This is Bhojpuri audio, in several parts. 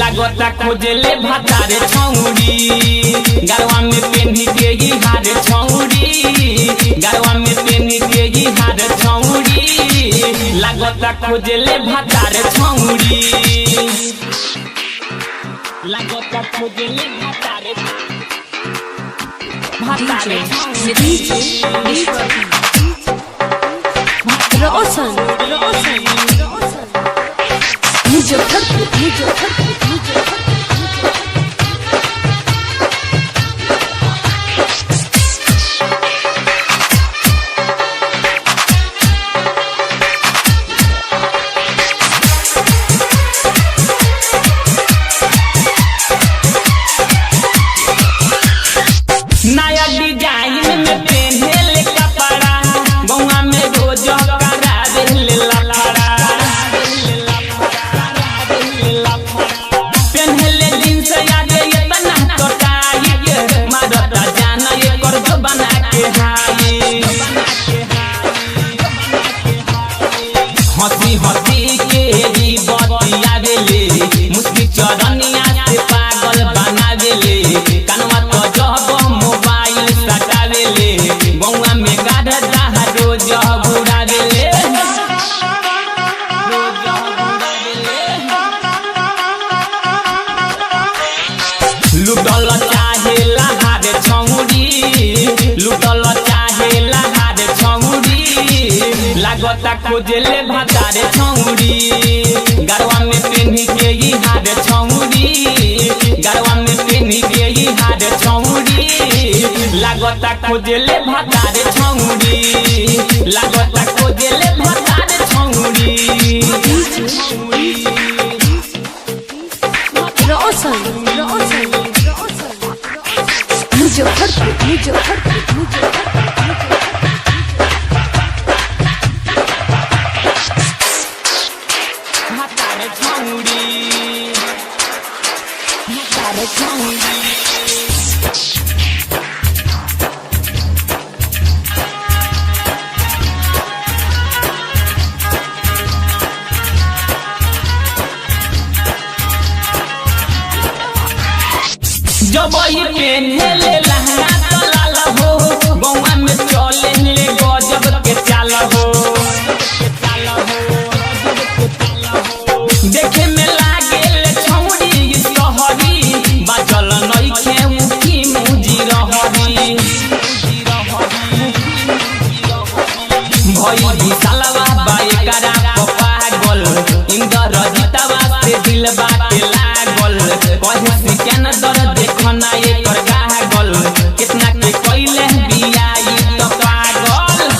लागता खोजले भातारे छौड़ी गरवा में पेन्ही के ही हार छौड़ी गरवा में पेन्ही के ही हार छौड़ी लागता खोजले भातारे छौड़ी लागता खोजले भातारे रोशन नया डिजाइन में पहने कपड़ा गौवा में रोज करा देले लफड़ा पहनले जींस याद इतना तो टाइट मारता जान एकर जो बना के हाई हंसी हंसी के जी बतियावेले मुस्की चरनिया से पागल बनावेले कनवा तो जब मोबाइल सटावेले गौवा में गाढ़ा रोज बुड़ावेले लुटल चाहे लहार छौड़ी लुटल चाहे लहार छौड़ी लागता खोजले भातारे छौड़ी गरवा में पेन्ही के ही हार छौड़ी गरवा में पेन्ही के ही हार छौड़ी लागता खोजले भातारे छौड़ी लागता खोजले भातारे छौड़ी भातारे छौड़ी भातारे छौड़ी जब ये पहनले लहंगा तो लाल हो गौवा में चले ले गजब के चाल हो देखे में लागे छौड़ी सहरी बाजल नइखे मुखी मुजी रहरी भई विशालवा बायकरा पागल इंदर जीतवा से दिल बाटे लागल कहे सिकन दर देखना एकर गागल कितना के कइले बियाई तो पागल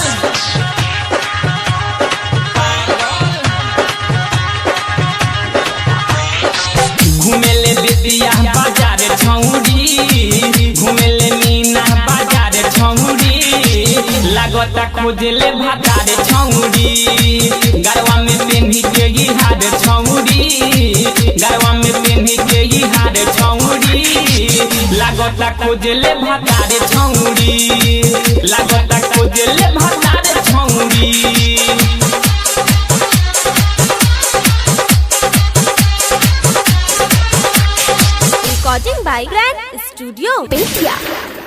घुमेले बेतिया बाजार छौड़ी घुमेले मीना बाजार छौड़ी लागता खोजले भातारे छौड़ी गरवा में पेन्ही के ही हार छौड़ी गरवा में पेन्ही के ही हार छौड़ी लागता खोजले भातारे छौड़ी लागता खोजले भातारे छौड़ी Recording by Grand Studio India।